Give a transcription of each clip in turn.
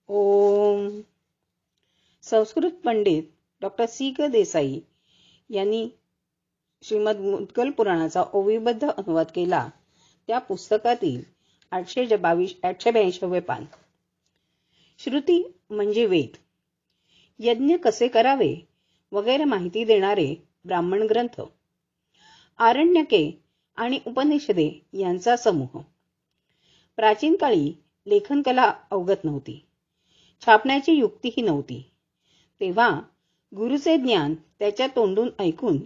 ओम. Sanskrit Pandit doctor C ग देसाई यांनी श्रीमद मुद्गल पुराणाचा ओवीबद्ध अनुवाद केला. त्या पुस्तकातील 882 पान. श्रुती म्हणजे वेद, यज्ञ कसे करावे वगैरे माहिती देणारे ब्राह्मण ग्रंथ, आरण्यके आणि उपनिषदे यांचा समूह. प्राचीन काळी लेखनकला अवगत नव्हती, छापण्याची युक्तीही नव्हती. तेव्हा गुरुचे ज्ञान त्याच्या तोंडून ऐकून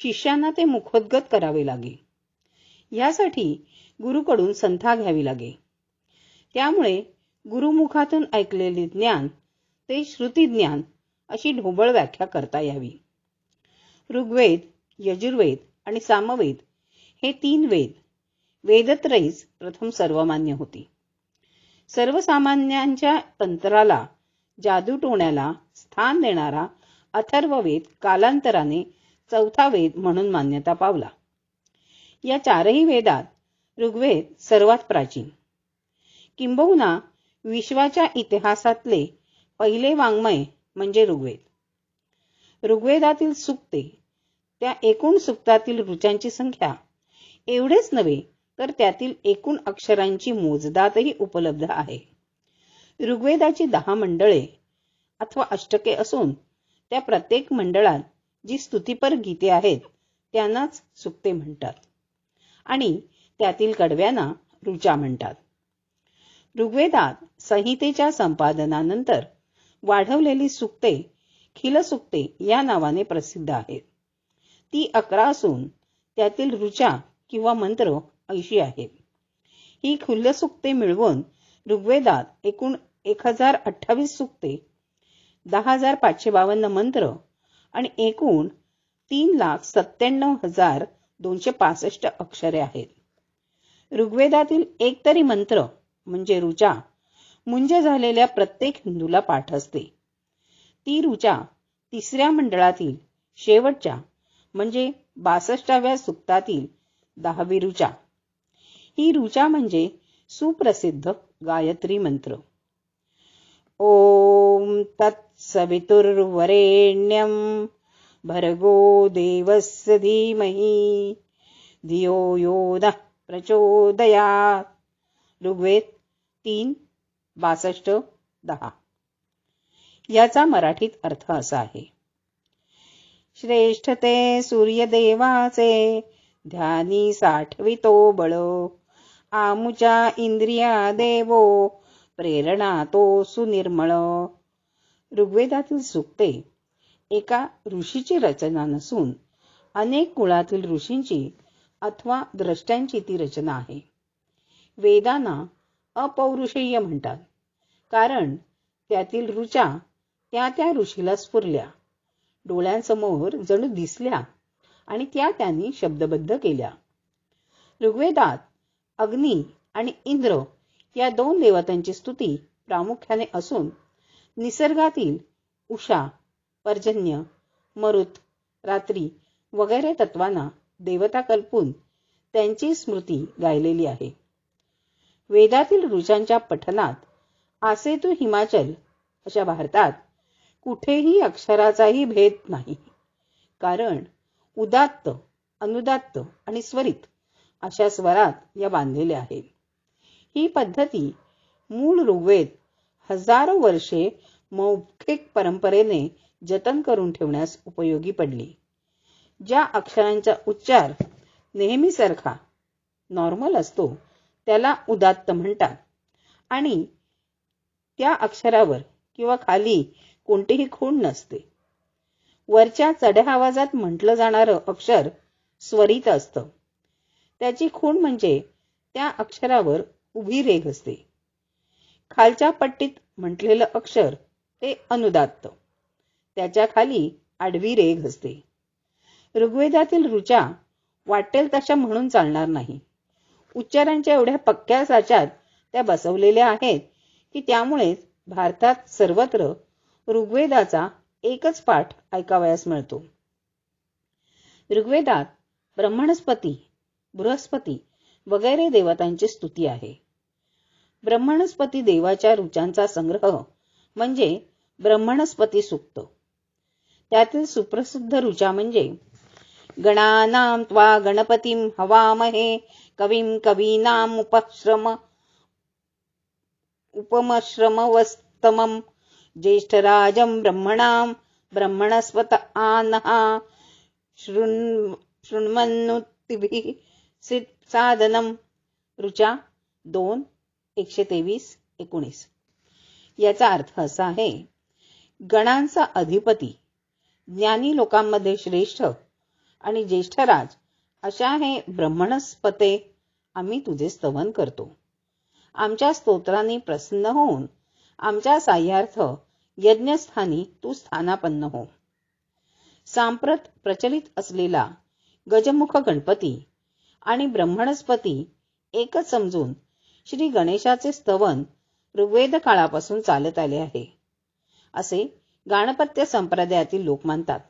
शिष्यांना ते मुखोद्गत करावे लागे. यासाठी गुरुकडून संथा घ्यावी लागे. त्यामुळे गुरुमुखातून ऐकलेले ज्ञान ते श्रुती ज्ञान अशी ढोबळ व्याख्या करता यावी. ऋग्वेद, यजुर्वेद आणि सामवेद हे 3 वेद, वेदत्रयीच प्रथम सर्वमान्य होती. सर्वसामान्यांच्या तंत्राला, जादूटोण्याला स्थान देणारा अथर्ववेद कालांतराने 4था वेद म्हणून मान्यता पावला. या 4ही वेदात ऋग्वेद सर्वात प्राचीन, किंबहुना विश्वाच्या इतिहासातले पहिले वाङ्मय म्हणजे ऋग्वेद. ऋग्वेदातील सूक्ते, त्या एकूण सूक्तातील ऋचांची संख्या, एवढेच नव्हे तर त्यातील एकूण अक्षरांची मोजदातही उपलब्ध आहे. ऋग्वेदाची 10 मंडळे अथवा अष्टके असून त्या प्रत्येक मंडळात जी स्तुतिपर गीते आहेत त्यांनाच सूक्ते म्हणतात आणि त्यातील कडव्यांना ऋचा म्हणतात. ऋग्वेदात संहितेच्या संपादनानंतर वाढवलेली सूक्ते खिलसूक्ते या नावाने प्रसिद्ध आहेत. ती 11 असून त्यातील ऋचा किंवा मंत्र 80 आहेत. ही खिलसूक्ते मिळवून ऋग्वेदात एकूण 1028 सूक्ते, 10,552 मंत्र आणि एकूण 3,97,265 अक्षरे आहेत. ऋग्वेदातील एक तरी मंत्र म्हणजे ऋचा मुंज झालेल्या प्रत्येक हिंदूला पाठ असते. ती ऋचा 3ऱ्या मंडळातील शेवटच्या म्हणजे 62व्या सूक्तातील 10वी ऋचा. ही ऋचा म्हणजे सुप्रसिद्ध गायत्री मंत्र. ओम तत्सवितुर्वरेण्यं भर्गो देवस्य धीमहि धियो यो नः प्रचोदयात्. ऋग्वेद 3:62-10. याचा मराठीत अर्थ असा आहे: श्रेष्ठ ते सूर्यदेवाचे ध्यानी साठवितो बळ, आमुच्या इंद्रिया देवो प्रेरणा तो सुनिर्मळ. ऋग्वेदातील सूक्ते एका ऋषीची रचना नसून अनेक कुळातील ऋषींची अथवा द्रष्ट्यांची ती रचना आहे. वेदांना अपौरुषेय म्हणतात, कारण त्यातील ऋचा त्या त्या ऋषीला स्फुरल्या, डोळ्यांसमोर जणू दिसल्या आणि त्या त्यांनी शब्दबद्ध केल्या. ऋग्वेदात अग्नी आणि इंद्र या 2 देवतांची स्तुती प्रामुख्याने असून निसर्गातील उषा, पर्जन्य, मरुत, रात्री वगैरे तत्वांना देवता कल्पून त्यांची स्मृती गायलेली आहे. वेदातील ऋचांच्या पठनात आसे तू हिमाचल अशा भारतात कुठेही अक्षराचाही भेद नाही, कारण उदात्त, अनुदात्त आणि स्वरित अशा स्वरात या बांधलेल्या आहेत. ही पद्धती मूळ ऋग्वेद हजारो वर्षे मौखिक परंपरेने जतन करून ठेवण्यास उपयोगी पडली. ज्या अक्षरांचा उच्चार नेहमीसारखा नॉर्मल असतो त्याला उदात्त म्हणतात आणि त्या अक्षरावर किंवा खाली कोणतीही खूण नसते. वरच्या चढ्या आवाजात म्हटलं जाणारं अक्षर स्वरित असतं. त्याची खूण म्हणजे त्या अक्षरावर उभी रेघ असते. खालच्या पट्टीत म्हटलेलं अक्षर ते अनुदात्त, त्याच्या खाली आडवी रेघ असते. ऋग्वेदातील ऋचा वाटेल तशा म्हणून चालणार नाही. उच्चारांच्या एवढ्या पक्क्या साच्यात त्या बसवलेल्या आहेत की त्यामुळेच भारतात सर्वत्र ऋग्वेदाचा एकच पाठ ऐकावयास मिळतो. ऋग्वेदात ब्रह्मणस्पती, बृहस्पती वगैरे देवतांची स्तुती आहे. ब्रह्मणस्पती देवाच्या ऋचांचा संग्रह म्हणजे ब्रह्मणस्पती सूक्त. त्यातील सुप्रसिद्ध ऋचा म्हणजे गणानां त्वा गणपतीं हवामहे कविं कवीनां उपमश्रमवस्तमं ज्येष्ठराजं ब्रह्मणां ब्रह्मणस्पत आनः शृण्वन्नुतिभिः सादनम्. ऋचा 2:123-19. याचा अर्थ असा आहे, गणांचा अधिपती, ज्ञानी लोकांमध्ये श्रेष्ठ आणि ज्येष्ठराज अशा हे ब्रह्मणस्पते, आम्ही तुझे स्तवन करतो. आमच्या स्तोत्रांनी प्रसन्न होऊन आमच्या साह्यार्थ यज्ञस्थानी तू स्थानापन्न हो. सांप्रत प्रचलित असलेला गजमुख गणपती आणि ब्रह्मणस्पती एकच समजून श्री गणेशाचे स्तवन ऋग्वेद काळापासून चालत आले आहे, असे गाणपत्य संप्रदायातील लोक मानतात.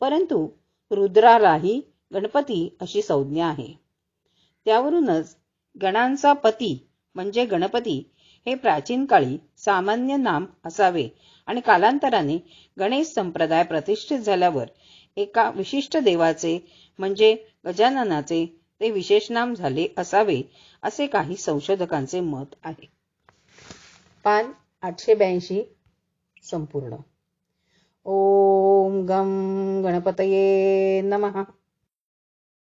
परंतु रुद्रालाही गणपती अशी संज्ञा आहे. त्यावरूनच गणांचा पती म्हणजे गणपती हे प्राचीन काळी सामान्य नाम असावे आणि कालांतराने गणेश संप्रदाय प्रतिष्ठित झाल्यावर एका विशिष्ट देवाचे म्हणजे गजाननाचे ते विशेष नाम झाले असावे, असे काही संशोधकांचे मत आहे. पान 882 संपूर्ण. ओम गम गणपतये नमः.